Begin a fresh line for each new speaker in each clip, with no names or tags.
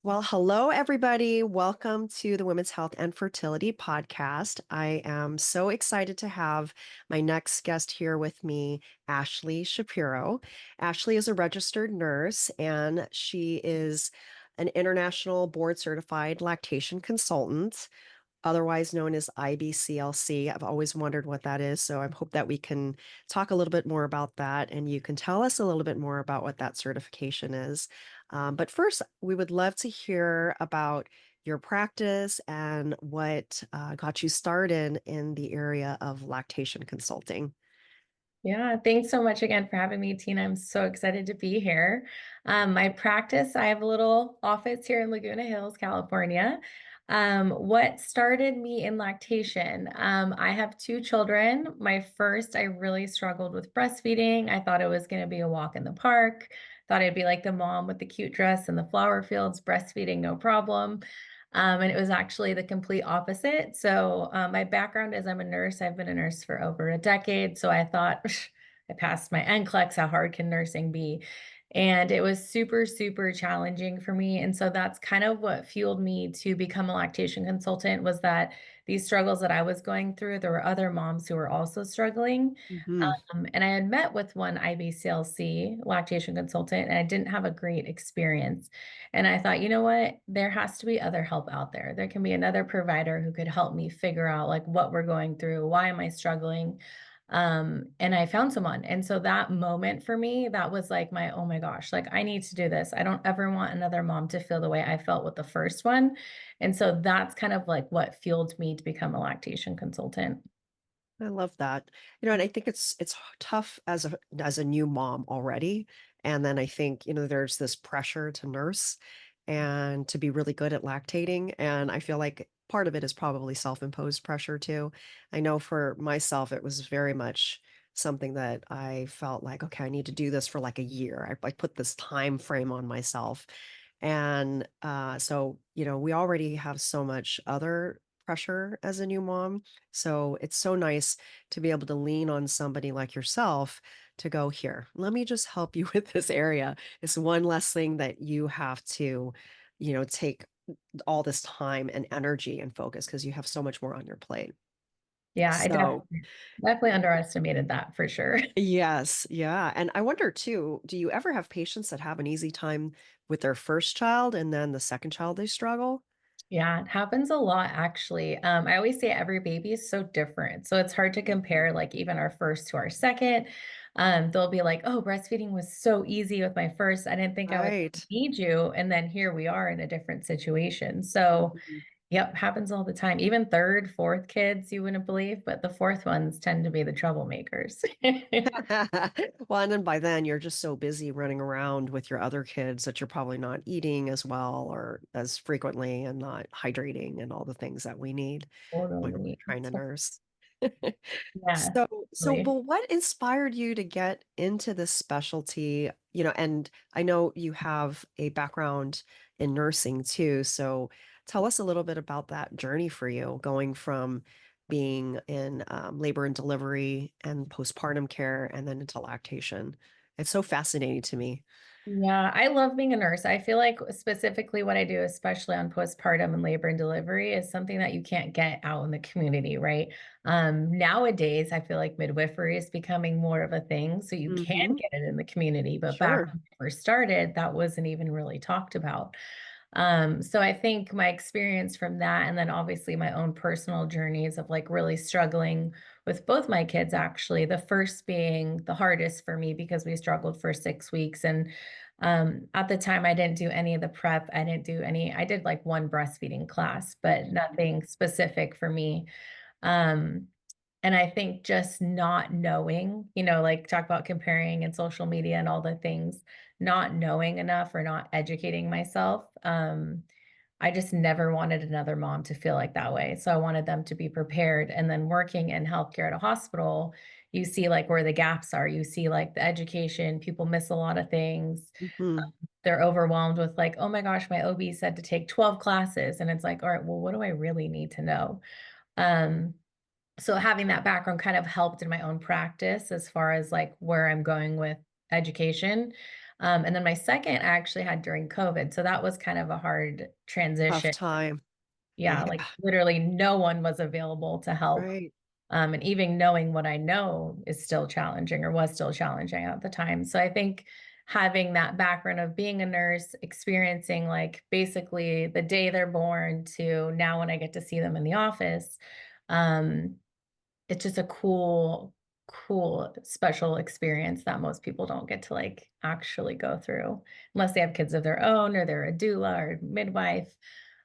Well, hello, everybody. Welcome to the Women's Health and Fertility Podcast. I am so excited to have my next guest here with me, Ashley Shapiro. Ashley is a registered nurse and she is an international board certified lactation consultant, otherwise known as IBCLC. I've always wondered what that is, so I hope that we can talk a little bit more about that and you can tell us a little bit more about what that certification is. But first, we would love to hear about your practice and what got you started in the area of lactation consulting.
Yeah, thanks so much again for having me, Tina. I'm so excited to be here. My practice, I have a little office here in Laguna Hills, California. What started me in lactation? I have two children. My first, I really struggled with breastfeeding. I thought it was going to be a walk in the park. Thought I'd be like the mom with the cute dress in the flower fields, breastfeeding, no problem. And it was actually the complete opposite. So, my background is I'm a nurse. I've been a nurse for over a decade. So I thought I passed my NCLEX. How hard can nursing be? And it was super, super challenging for me. And so that's kind of what fueled me to become a lactation consultant was that these struggles that I was going through, there were other moms who were also struggling.
Hmm.
And I had met with one IBCLC lactation consultant, and I didn't have a great experience. And I thought, you know what? There has to be other help out there. There can be another provider who could help me figure out like what we're going through. Why am I struggling? And I found someone. And so that moment for me, that was like my, oh my gosh, like I need to do this. I don't ever want another mom to feel the way I felt with the first one. And so that's kind of like what fueled me to become a lactation consultant.
I love that. And I think it's tough as a new mom already. And then I think, there's this pressure to nurse and to be really good at lactating. And I feel like part of it is probably self-imposed pressure too. I know for myself, it was very much something that I felt like, okay, I need to do this for like a year. I put this time frame on myself. And so, we already have so much other pressure as a new mom. So it's so nice to be able to lean on somebody like yourself to go, here, let me just help you with this area. It's one less thing that you have to, take all this time and energy and focus because you have so much more on your plate.
Yeah, I
So,
definitely underestimated that for sure.
yes, yeah. And I wonder too, do you ever have patients that have an easy time with their first child and then the second child they struggle?
Yeah, it happens a lot actually. I always say every baby is so different. So it's hard to compare like even our first to our second. They'll be like, oh, breastfeeding was so easy with my first. I didn't think I would
Right.
need you. And then here we are in a different situation. So,
Mhm.
yep, happens all the time. Even third, fourth kids, you wouldn't believe, but the fourth ones tend to be the troublemakers.
Well, and then by then you're just so busy running around with your other kids that you're probably not eating as well or as frequently and not hydrating and all the things that we need when we're
Totally.
trying to nurse.
Yeah.
So, well, what inspired you to get into this specialty? And I know you have a background in nursing too. So tell us a little bit about that journey for you, going from being in labor and delivery and postpartum care and then into lactation. It's so fascinating to me.
Yeah, I love being a nurse. I feel like specifically what I do, especially on postpartum and labor and delivery, is something that you can't get out in the community, right? Nowadays, I feel like midwifery is becoming more of a thing, so you can
Hmm.
get it in the community. But back
Sure.
when I first started, that wasn't even really talked about. So I think my experience from that, and then obviously my own personal journeys of like really struggling with both my kids, actually, the first being the hardest for me because we struggled for 6 weeks. And at the time, I didn't do any of the prep. I did like one breastfeeding class, but nothing specific for me. Um, and I think just not knowing, like talk about comparing and social media and all the things, not knowing enough or not educating myself. I just never wanted another mom to feel like that way. So I wanted them to be prepared. And then working in healthcare at a hospital, you see like where the gaps are. You see like the education, people miss a lot of things.
Hmm.
They're overwhelmed with like, oh my gosh, my OB said to take 12 classes. And it's like, all right, well, what do I really need to know? Um, so having that background kind of helped in my own practice as far as like where I'm going with education. And then my second I actually had during COVID, so that was kind of a hard
Tough
transition.
time.
Yeah,
Yeah,
like, literally no one was available to help.
right.
And even knowing what I know is still challenging or was still challenging at the time. So I think having that background of being a nurse, experiencing like basically the day they're born to now when I get to see them in the office, um, it's just a cool, special experience that most people don't get to like actually go through unless they have kids of their own or they're a doula or midwife.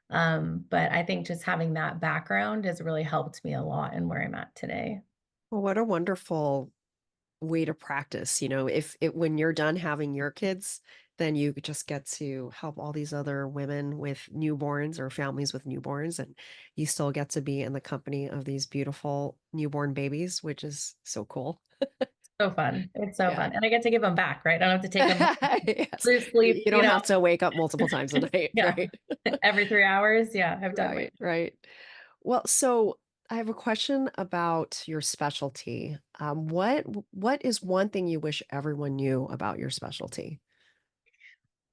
But I think just having that background has really helped me a lot in where I'm at today.
Well, what a wonderful way to practice, if it when you're done having your kids, then you just get to help all these other women with newborns or families with newborns, and you still get to be in the company of these beautiful newborn babies, which is so cool.
So fun. It's so
Yeah.
fun. And I get to give them back, right? I don't have to take them
Yes.
lose sleep,
You don't have to wake up multiple times a night,
yeah,
right?
every 3 hours. Yeah, I've done my
Right, right. Well, so I have a question about your specialty. What is one thing you wish everyone knew about your specialty?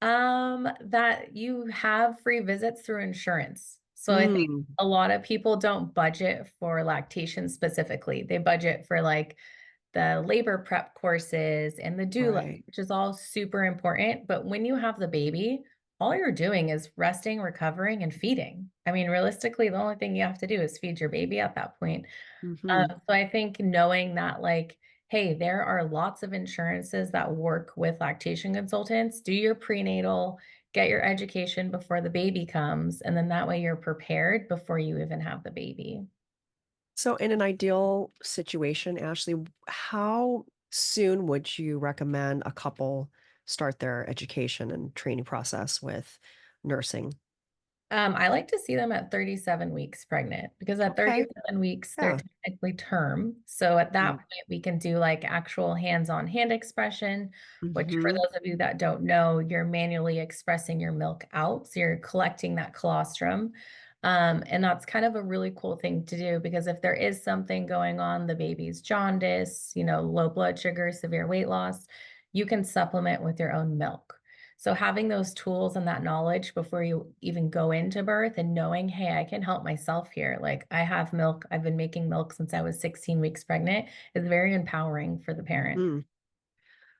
That you have free visits through insurance. So I think
Mm,
a lot of people don't budget for lactation specifically. They budget for like the labor prep courses and the doula,
right.
which is all super important. But when you have the baby, all you're doing is resting, recovering, and feeding. I mean, realistically, the only thing you have to do is feed your baby at that point.
Mhm.
So I think knowing that, like, hey, there are lots of insurances that work with lactation consultants. Do your prenatal, get your education before the baby comes, and then that way you're prepared before you even have the baby.
So in an ideal situation, Ashley, how soon would you recommend a couple start their education and training process with nursing?
I like to see them at 37 weeks pregnant because at
Okay.
37 weeks, they're
Yeah.
technically term. So at that
Mm.
point, we can do like actual hands-on hand expression, which for
Mhm.
those of you that don't know, you're manually expressing your milk out. So you're collecting that colostrum. And that's kind of a really cool thing to do because if there is something going on, the baby's jaundice, low blood sugar, severe weight loss, you can supplement with your own milk. So having those tools and that knowledge before you even go into birth and knowing, hey, I can help myself here. Like I have milk, I've been making milk since I was 16 weeks pregnant is very empowering for the parent.
Mhm.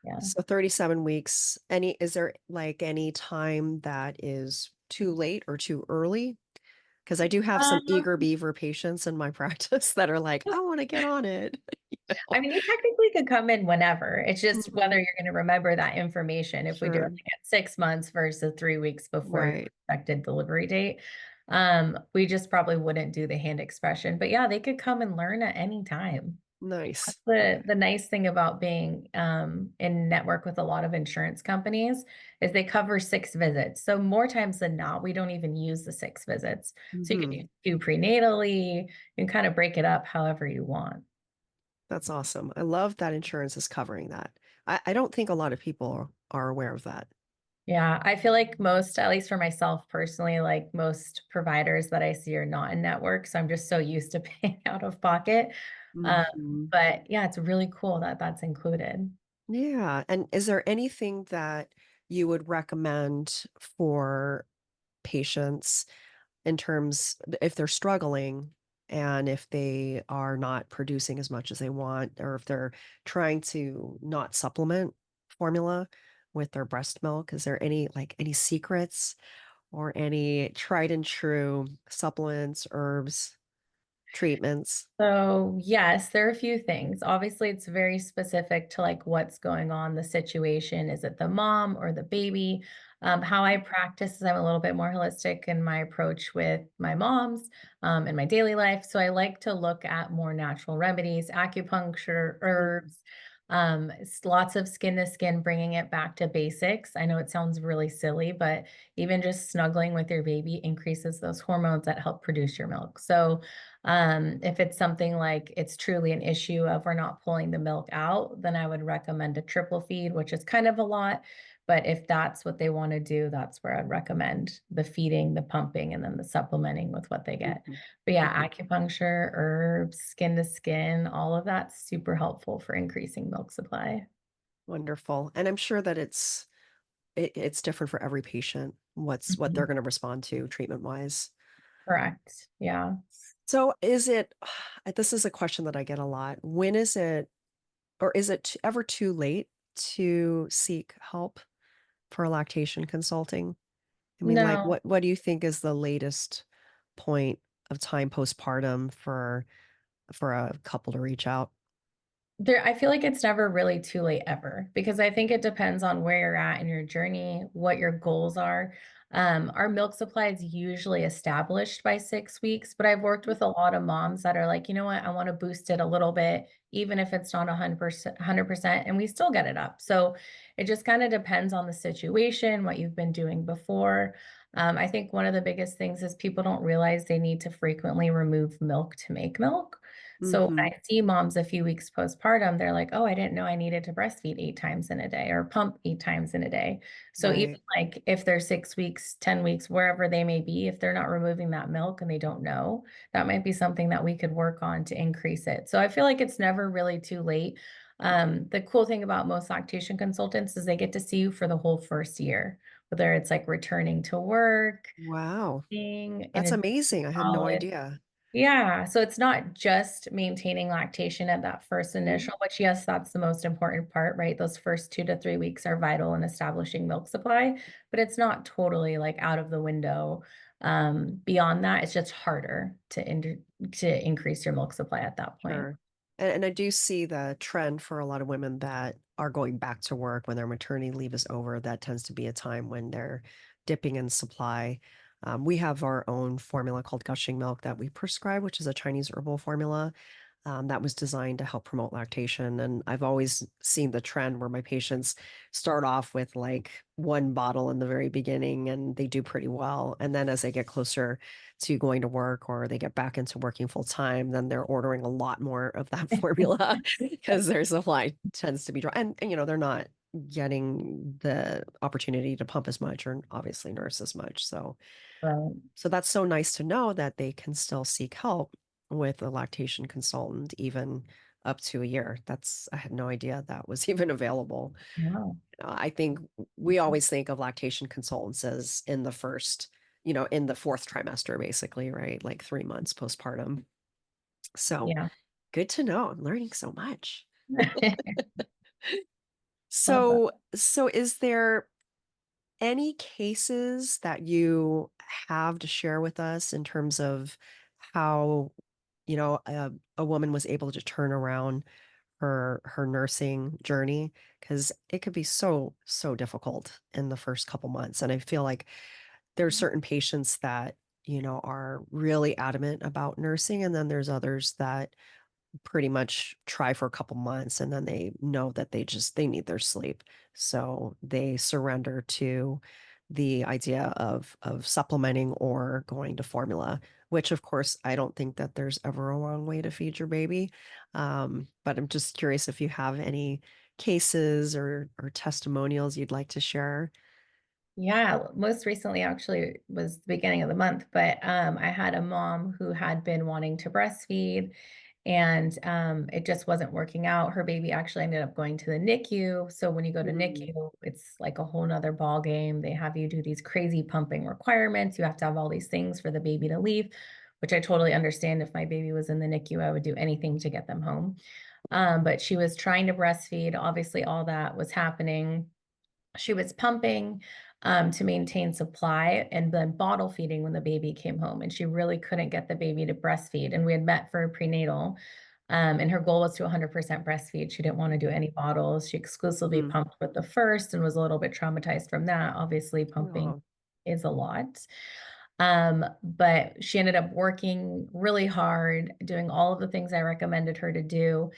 Yeah.
So 37 weeks. Is there like any time that is too late or too early? Because I do have some eager
Um,
beaver patients in my practice that are like, I want to get on it.
I mean, you technically could come in whenever. It's just whether
Mhm.
you're going to remember that information if we do it
Sure.
like at 6 months versus 3 weeks before your
Right.
expected delivery date. We just probably wouldn't do the hand expression. But yeah, they could come and learn at any time.
Nice.
The
Okay.
nice thing about being in network with a lot of insurance companies is they cover 6 visits. So more times than not, we don't even use the 6 visits. So you can
Mhm.
do prenatally, you can kind of break it up however you want.
That's awesome. I love that insurance is covering that. I don't think a lot of people are aware of that.
Yeah, I feel like most, at least for myself personally, like most providers that I see are not in network. So I'm just so used to paying out of pocket. Um,
Mhm.
but yeah, it's really cool that that's included.
Yeah. And is there anything that you would recommend for patients in terms if they're struggling and if they are not producing as much as they want, or if they're trying to not supplement formula with their breast milk? Is there any secrets or any tried and true supplements, herbs, treatments?
So, yes, there are a few things. Obviously, it's very specific to like what's going on, the situation. Is it the mom or the baby? How I practice is I'm a little bit more holistic in my approach with my moms in my daily life. So, I like to look at more natural remedies, acupuncture,
Mhm.
herbs, lots of skin to skin, bringing it back to basics. I know it sounds really silly, but even just snuggling with your baby increases those hormones that help produce your milk. So, if it's something like it's truly an issue of we're not pulling the milk out, then I would recommend a triple feed, which is kind of a lot. But if that's what they want to do, that's where I'd recommend the feeding, the pumping, and then the supplementing with what they get.
Mhm.
But yeah,
Mhm.
acupuncture, herbs, skin to skin, all of that's super helpful for increasing milk supply.
Wonderful. And I'm sure that it's it's different for every patient, what they're
Mhm.
gonna respond to treatment-wise.
Correct. Yeah.
So is it this is a question that I get a lot. When is it or is it ever too late to seek help for lactation consulting? I mean, like,
No.
what do you think is the latest point of time postpartum for a couple to reach out?
There I feel like it's never really too late ever, because I think it depends on where you're at in your journey, what your goals are. Our milk supply is usually established by 6 weeks, but I've worked with a lot of moms that are like, "You know what? I wanna boost it a little bit, even if it's not 100%, and we still get it up." So, it just kinda depends on the situation, what you've been doing before. I think one of the biggest things is people don't realize they need to frequently remove milk to make milk. So when
Mhm.
I see moms a few weeks postpartum, they're like, "Oh, I didn't know I needed to breastfeed 8 times in a day or pump 8 times in a day." So even,
Right.
like, if they're 6 weeks, 10 weeks, wherever they may be, if they're not removing that milk and they don't know, that might be something that we could work on to increase it. So I feel like it's never really too late. The cool thing about most lactation consultants is they get to see you for the whole first year, whether it's, like, returning to work,
Wow.
being in
That's
addition to
amazing. I had no
college.
idea.
Yeah, so it's not just maintaining lactation at that first
Mhm.
initial, which, yes, that's the most important part, right? Those first 2 to 3 weeks are vital in establishing milk supply, but it's not totally, like, out of the window. Beyond that, it's just harder to increase your milk supply at that point.
Sure. And I do see the trend for a lot of women that are going back to work when their maternity leave is over. That tends to be a time when they're dipping in supply. We have our own formula called gushing milk that we prescribe, which is a Chinese herbal formula that was designed to help promote lactation. And I've always seen the trend where my patients start off with like one bottle in the very beginning and they do pretty well. And then as they get closer to going to work or they get back into working full time, then they're ordering a lot more of that formula because their supply tends to be dry. And, they're not getting the opportunity to pump as much or obviously nurse as much.
Right.
So that's so nice to know that they can still seek help with a lactation consultant even up to a year. I had no idea that was even available.
Yeah.
I think we always think of lactation consultants as in the first, in the fourth trimester, basically, right? Like 3 months postpartum. So
Yeah.
good to know. I'm learning so much.
Love that.
So is there any cases that you have to share with us in terms of how, a woman was able to turn around her nursing journey? Because it could be so, so difficult in the first couple months, and I feel like there's certain patients that, are really adamant about nursing, and then there's others that pretty much try for a couple months and then they know that they need their sleep. So they surrender to the idea of supplementing or going to formula, which of course I don't think that there's ever a wrong way to feed your baby. But I'm just curious if you have any cases or testimonials you'd like to share.
Yeah, most recently actually was the beginning of the month, but, I had a mom who had been wanting to breastfeed, and, it just wasn't working out. Her baby actually ended up going to the NICU, so when you go to
Mm,
NICU, it's like a whole 'nother ball game. They have you do these crazy pumping requirements, you have to have all these things for the baby to leave, which I totally understand. If my baby was in the NICU, I would do anything to get them home. But she was trying to breastfeed, obviously all that was happening. She was pumping, to maintain supply and then bottle feeding when the baby came home, and she really couldn't get the baby to breastfeed, and we had met for a prenatal, and her goal was to 100% breastfeed. She didn't wanna do any bottles. She exclusively
mm,
pumped with the first and was a little bit traumatized from that. Obviously, pumping
oh,
is a lot. But she ended up working really hard, doing all of the things I recommended her to do.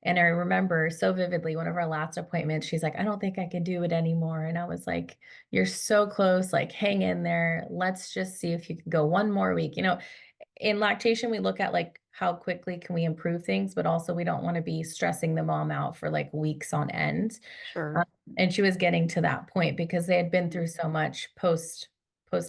And I remember so vividly one of our last appointments, she's like, "I don't think I can do it anymore." And I was like, "You're so close, like hang in there. Let's just see if you can go one more week." In lactation, we look at like how quickly can we improve things, but also we don't want to be stressing the mom out for like weeks on end. Um,
sure.
and she was getting to that point because they had been through so much post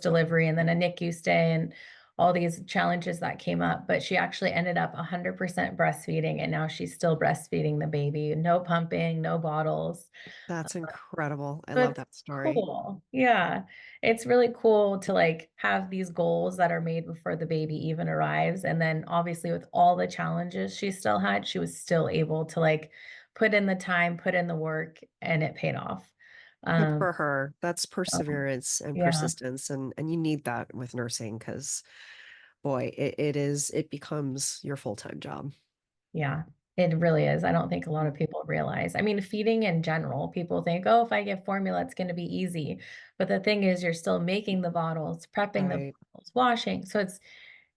delivery and then a NICU stay and all these challenges that came up, but she actually ended up 100% breastfeeding, and now she's still breastfeeding the baby. No pumping, no bottles.
That's incredible. I
So
love
it's
that story.
cool. Yeah. It's really cool to like have these goals that are made before the baby even arrives. And then obviously with all the challenges she still had, she was still able to like put in the time, put in the work, and it paid off.
Good
Um,
for her. That's
so,
perseverance and
yeah.
persistence, and you need that with nursing because boy, it becomes your full-time job.
Yeah, it really is. I don't think a lot of
Mhm.
people realize. I mean, feeding in general, people think, oh, if I give formula, it's going to be easy. But the thing is, you're still making the bottles, prepping the
Right.
bottles, washing. So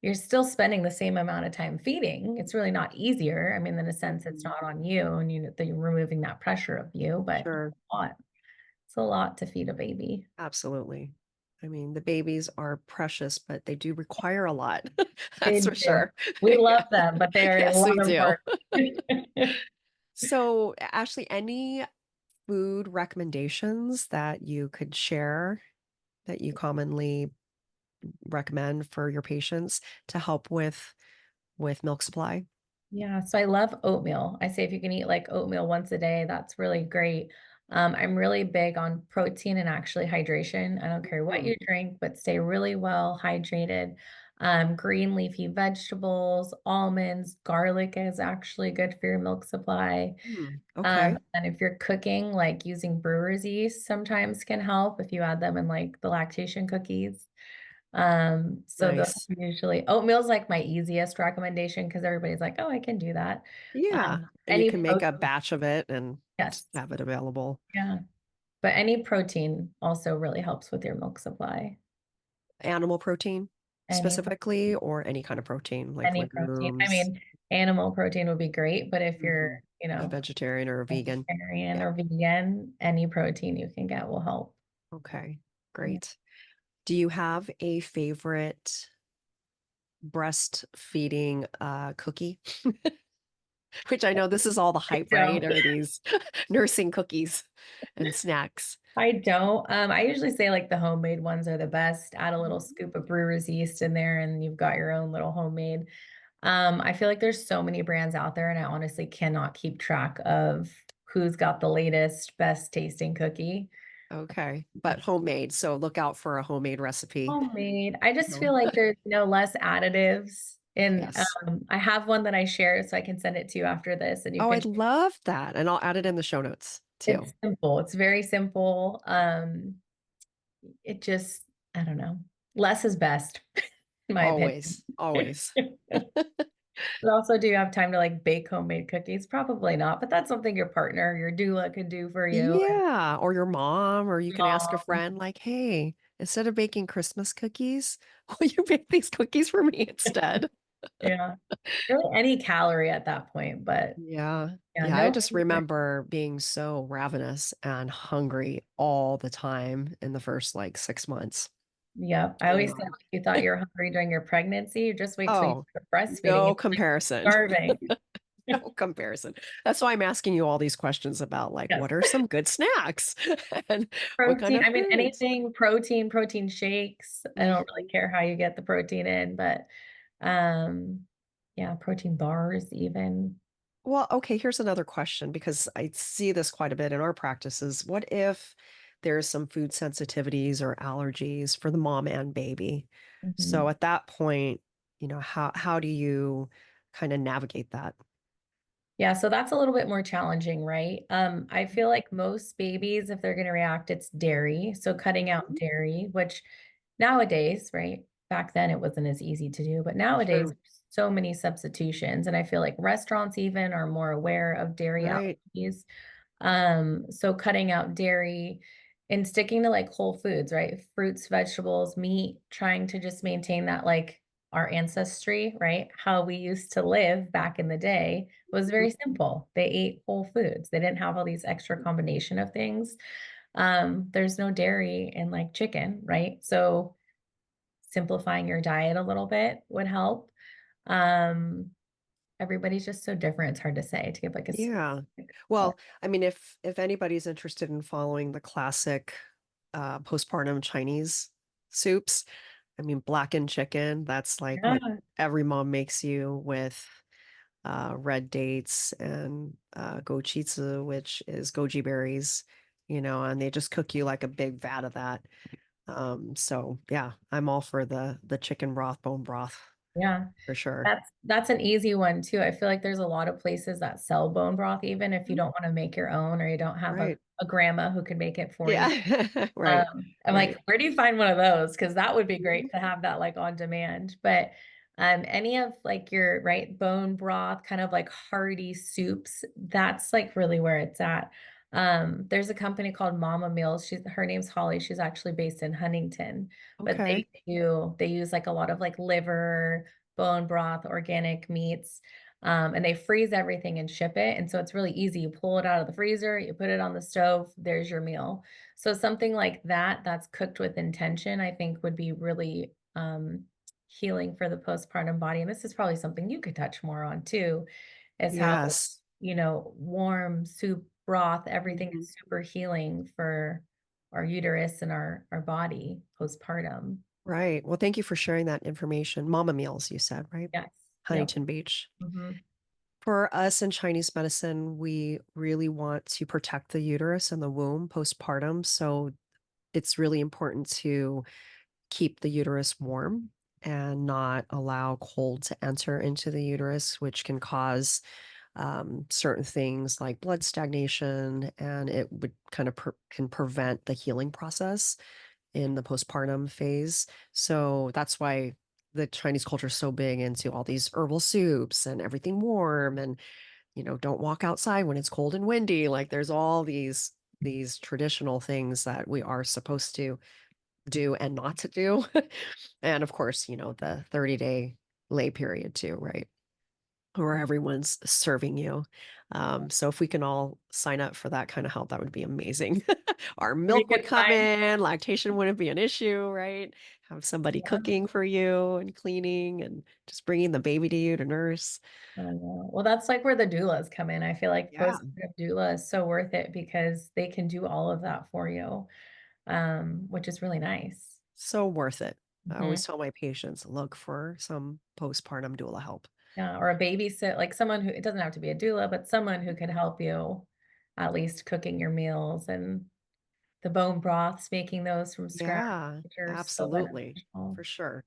you're still spending the same amount of time feeding. It's really not easier. I mean, in a sense, it's
Mhm.
not on you and that you're removing that pressure of you, but it's
Sure.
a lot. It's a lot to feed a baby.
Absolutely. I mean, the babies are precious, but they do require a lot.
They
That's for
do.
sure.
We love
Yeah.
them, but they are a
Yes,
lot
we
of
do.
work.
So, Ashley, any food recommendations that you could share that you commonly recommend for your patients to help with milk supply?
Yeah, so I love oatmeal. I say if you can eat like oatmeal once a day, that's really great. I'm really big on protein and actually hydration. I don't care what
Mm,
you drink, but stay really well hydrated. Green leafy vegetables, almonds, garlic is actually good for your milk supply.
okay.
And if you're cooking, like using brewer's yeast sometimes can help if you add them in like the lactation cookies. So those
Nice.
usually oatmeal's like my easiest recommendation because everybody's like, "Oh, I can do that."
Yeah. And you
Any
can make a
protein,
batch of it and
yes,
just have it available.
yeah. But any protein also really helps with your milk supply.
Animal protein
Any
specifically, or any kind of protein like
any protein. I
legumes.
mean, animal protein would be great, but if you're,
Mhm. A vegetarian or a vegan.
vegetarian
Yeah.
or vegan, any protein you can get will help.
Okay.
Yeah.
Great. Do you have a favorite breastfeeding cookie? Which I know this is all the
I
hype, right?
don't.
Are these nursing cookies and snacks?
I don't. I usually say like the homemade ones are the best. Add a little
Mhm.
scoop of brewer's yeast in there and you've got your own little homemade. I feel like there's so many brands out there and I honestly cannot keep track of who's got the latest, best tasting cookie.
Okay. But homemade. So look out for a homemade recipe.
Homemade. I just
No.
feel like there's less additives. And
Yes.
I have one that I share so I can send it to you after this and you
Oh,
can
I'd love that. And I'll add it in the show notes too.
it's simple. It's very simple. It just, I don't know. Less is best, in my opinion.
Always, always.
But also, do you have time to like bake homemade cookies? Probably not, but that's something your partner, your doula could do for you. And
Yeah. Or your mom, or you can ask a
mom,
friend, like, hey, instead of baking Christmas cookies, will you bake these cookies for me instead?
yeah, really any calorie at that point. But
Yeah.
yeah,
Yeah. I
no,
just remember being so ravenous and hungry all the time in the first like 6 months.
yeah. I always said
And
if you thought you were hungry during your pregnancy, you just wait till you
oh,
start breastfeeding
no
and like
comparison.
starving.
No comparison. That's why I'm asking you all these questions about like
Yes.
what are some good snacks and what kind
Protein,
of
I mean,
foods?
anything protein, protein shakes. I don't really
Mhm.
care how you get the protein in, but um, yeah, protein bars even.
Well, okay, here's another question because I see this quite a bit in our practices. What if there's some food sensitivities or allergies for the mom and baby? So
Mhm.
at that point, how do you kind of navigate that?
Yeah, so that's a little bit more challenging, right? I feel like most babies, if they're going to react, it's dairy. So cutting out
Mhm.
dairy, which nowadays, right? Back then it wasn't as easy to do, but nowadays
Sure.
so many substitutions. And I feel like restaurants even are more aware of dairy
Right.
allergies. So cutting out dairy and sticking to like whole foods, right? Fruits, vegetables, meat, trying to just maintain that like our ancestry, right? How we used to live back in the day was very simple. They ate whole foods. They didn't have all these extra combination of things. There's no dairy in like chicken, right? So simplifying your diet a little bit would help. Um, Everybody's just so different. It's hard to say to give like a
Yeah.
specific.
Well, I mean, if anybody's interested in following the classic postpartum Chinese soups, I mean, blackened chicken, that's like what
Yeah,
every mom makes you with red dates and gochujang, which is goji berries, and they just cook you like a big vat of that. So yeah, I'm all for the chicken broth, bone broth
yeah.
for sure.
That's an easy one too. I feel like there's a lot of places that sell bone broth even if you
Mhm.
don't wanna make your own or you don't have a
Right.
a grandma who can make it for you.
Yeah. Right.
I'm like,
Right.
where do you find one of those? Because that would be great
Mhm.
to have that, like, on demand, but, any of, like, your right, bone broth, kind of like hearty soups, that's, like, really where it's at. There's a company called Mama Meals, her name's Holly, she's actually based in Huntington, but
Okay.
they use, like, a lot of, like, liver, bone broth, organic meats, and they freeze everything and ship it, and so it's really easy. You pull it out of the freezer, you put it on the stove, there's your meal. So something like that that's cooked with intention, I think would be really, healing for the postpartum body, and this is probably something you could touch more on too, is how,
Yes.
warm soup, broth, everything
Mhm.
is super healing for our uterus and our body postpartum.
Right. Well, thank you for sharing that information. Mama meals, you said, right?
Yes. Yep.
Huntington Beach.
Mhm.
For us in Chinese medicine, we really want to protect the uterus and the womb postpartum. So it's really important to keep the uterus warm and not allow cold to enter into the uterus, which can cause certain things like blood stagnation, and it would kind of can prevent the healing process in the postpartum phase. So that's why the Chinese culture is so big into all these herbal soups and everything warm and don't walk outside when it's cold and windy. Like there's all these traditional things that we are supposed to do and not to do. And of course, the 30-day lay period too, right? Where everyone's serving you. So if we can all sign up for that kind of help, that would be amazing. Our
Pretty
milk
good
would come
time.
in, lactation wouldn't be an issue, right? Have somebody
Yeah.
cooking for you and cleaning and just bringing the baby to you to nurse.
I know. Well, that's like where the doulas come in. I feel like
Yeah,
postpartum doula is so worth it because they can do all of that for you, which is really nice.
so worth it. I
Mhm.
always tell my patients, look for some postpartum doula help.
Yeah, or a babysit, like someone who it doesn't have to be a doula, but someone who can help you at least cooking your meals and the bone broths, making those from scratch,
Yeah,
which are so
absolutely,
beneficial.
for sure.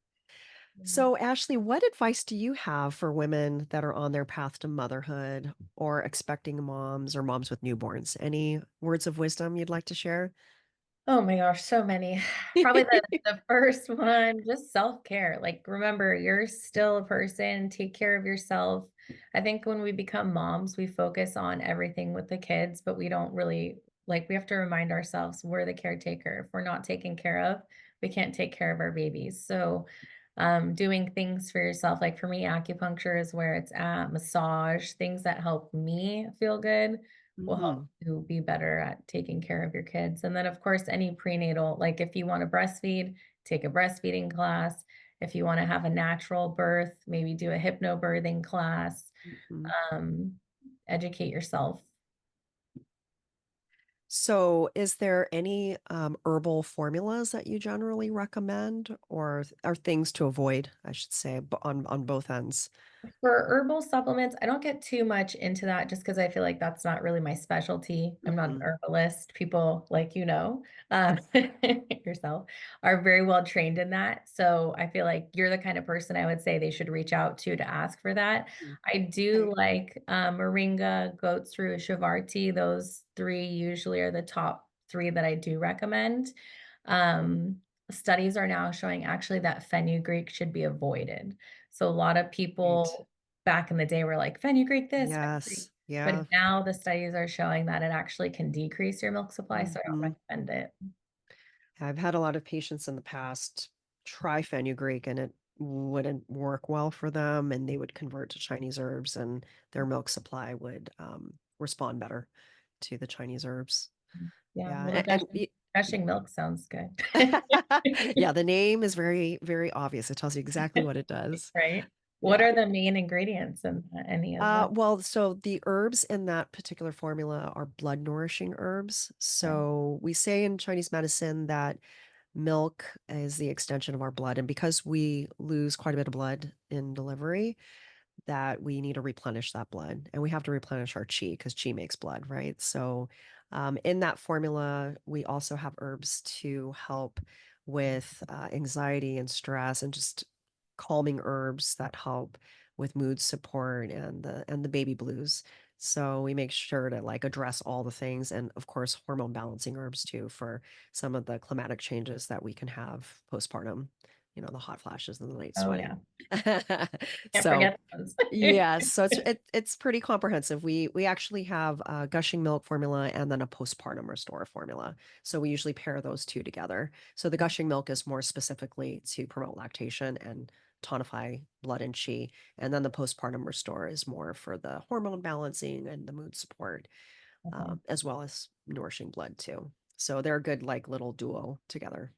Mm.
So, Ashley, what advice do you have for women that are on their path to motherhood or expecting moms or moms with newborns? Any words of wisdom you'd like to share?
Oh my gosh, so many. Probably the first one, just self-care. Like, remember, you're still a person, take care of yourself. I think when we become moms, we focus on everything with the kids, but we don't really like, we have to remind ourselves we're the caretaker. If we're not taken care of, we can't take care of our babies. So, doing things for yourself, like for me, acupuncture is where it's at, massage, things that help me feel good will help
Mhm,
you be better at taking care of your kids. And then, of course, any prenatal, like if you want to breastfeed, take a breastfeeding class. If you want to have a natural birth, maybe do a hypnobirthing class.
mhm.
Um, Educate yourself.
So, is there any herbal formulas that you generally recommend, or are things to avoid, I should say, on both ends?
For herbal supplements, I don't get too much into that just because I feel like that's not really my specialty. I'm not an
Mhm,
herbalist. People like yourself, are very well trained in that. So I feel like you're the kind of person I would say they should reach out to ask for that.
mhm.
I do
Okay.
like moringa, goat's root, Shivarti. Those 3 usually are the top 3 that I do recommend. Um, Studies are now showing actually that fenugreek should be avoided. So a lot of
Right.
people back in the day were like, "Fenugreek this, fenugreek,"
Yes.
but
Yeah.
now the studies are showing that it actually can decrease your milk supply, so I don't
Mhm.
recommend it.
I've had a lot of patients in the past try fenugreek and it wouldn't work well for them, and they would convert to Chinese herbs, and their milk supply would respond better to the Chinese herbs.
Yeah,
Yeah,
well, the gushing milk sounds good.
yeah, the name is very, very obvious. It tells you exactly what it does.
Right? What
Yeah.
are the main ingredients in any of them?
Well, so the herbs in that particular formula are blood nourishing herbs.
Okay.
So we say in Chinese medicine that Milk is the extension of our blood, and because we lose quite a bit of blood in delivery, that we need to replenish that blood, and we have to replenish our chi because chi makes blood, right? So, in that formula, we also have herbs to help with anxiety and stress, and just calming herbs that help with mood support and the baby blues. So we make sure to like address all the things, and of course hormone balancing herbs too for some of the climatic changes that we can have postpartum, the hot flashes and the night
Oh, yeah.
sweating.
Can't
So
forget those.
yeah, so it's pretty comprehensive. We actually have a gushing milk formula and then a postpartum restore formula. So we usually pair those two together. So the gushing milk is more specifically to promote lactation and tonify blood and chi, and then the postpartum restore is more for the hormone balancing and the mood support,
Okay.
as well as nourishing blood too. So they're a good like little duo together.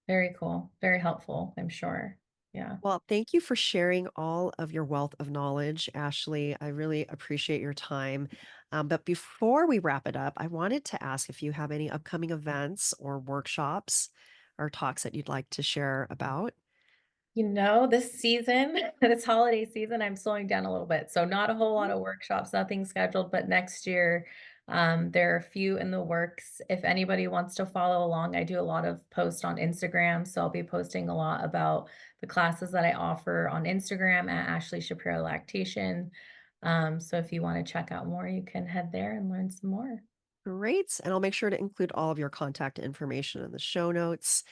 Very cool. Very helpful, I'm sure. Yeah.
Well, thank you for sharing all of your wealth of knowledge, Ashley. I really appreciate your time. But before we wrap it up, I wanted to ask if you have any upcoming events or workshops or talks that you'd like to share about.
This season, this holiday season, I'm slowing down a little bit. So not a whole lot
Mhm.
of workshops, nothing scheduled, but next year, there are a few in the works. If anybody wants to follow along, I do a lot of posts on Instagram. So I'll be posting a lot about the classes that I offer on Instagram at Ashley Shapiro Lactation. So if you want to check out more, you can head there and learn some more.
Great. And I'll make sure to include all of your contact information in the show notes.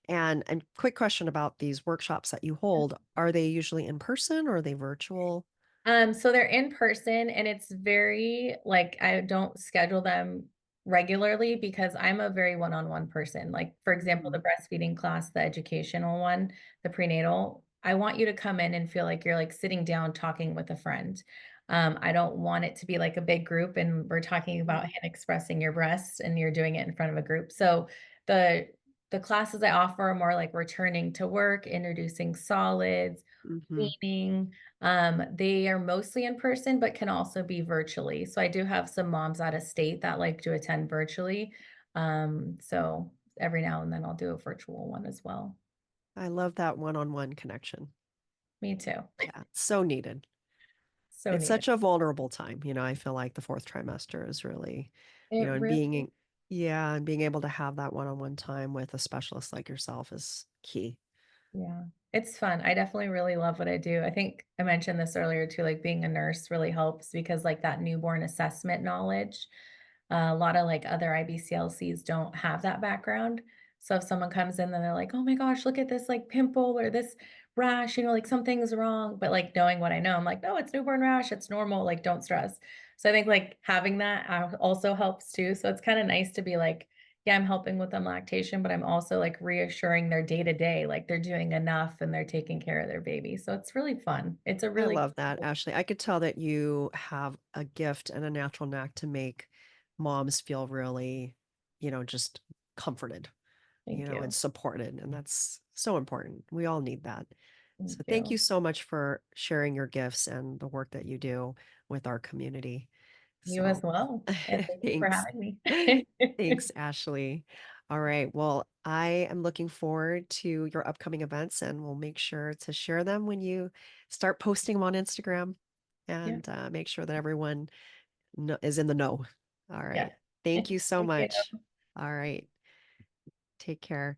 And quick question about these workshops that you hold. Are they usually in person or are they virtual?
So they're in person and it's very like I don't schedule them regularly because I'm a very one-on-one person. Like for example, the
Mhm.
breastfeeding class, the educational one, the prenatal, I want you to come in and feel like you're like sitting down talking with a friend. I don't want it to be like a big group and we're talking about hand expressing your breasts and you're doing it in front of a group. So the the classes I offer are more like returning to work, introducing solids,
Mhm.
weaning, they are mostly in person, but can also be virtually. So I do have some moms out of state that like to attend virtually. So every now and then I'll do a virtual one as well.
I love that one-on-one connection.
Me too.
Yeah, it's so needed.
So
It's
needed.
such a vulnerable time, I feel like the 4th trimester is really,
It
and
really,
yeah, and being able to have that one-on-one time with a specialist like yourself is key.
yeah. It's fun. I definitely really love what I do. I think I mentioned this earlier too, like being a nurse really helps because like that newborn assessment knowledge. A lot of, like, other IBCLCs don't have that background. So if someone comes in and they're like, "Oh my gosh, look at this, like, pimple or this rash, like, something's wrong." But, like, knowing what I know, I'm like, "No, it's newborn rash, it's normal, like, don't stress." So I think, like, having that, also helps too. So it's kinda nice to be like, yeah, I'm helping with them lactation, but I'm also, like, reassuring their day to day, like, they're doing enough and they're taking care of their baby. So it's really fun. It's a
I
really
love that, Ashley. I could tell that you have a gift and a natural knack to make moms feel really, just comforted,
Thank
and
you.
supported, and that's so important. We all need that.
Thank
So thank you
you.
so much for sharing your gifts and the work that you do with our community.
You as
So
well, and thank you for
thanks.
having me.
Thanks, Ashley. All right. Well, I am looking forward to your upcoming events and we'll make sure to share them when you start posting them on Instagram
Yeah,
and make sure that everyone is in the know. All
yeah.
right. Thank you so
Thank you.
much. All right. Take care.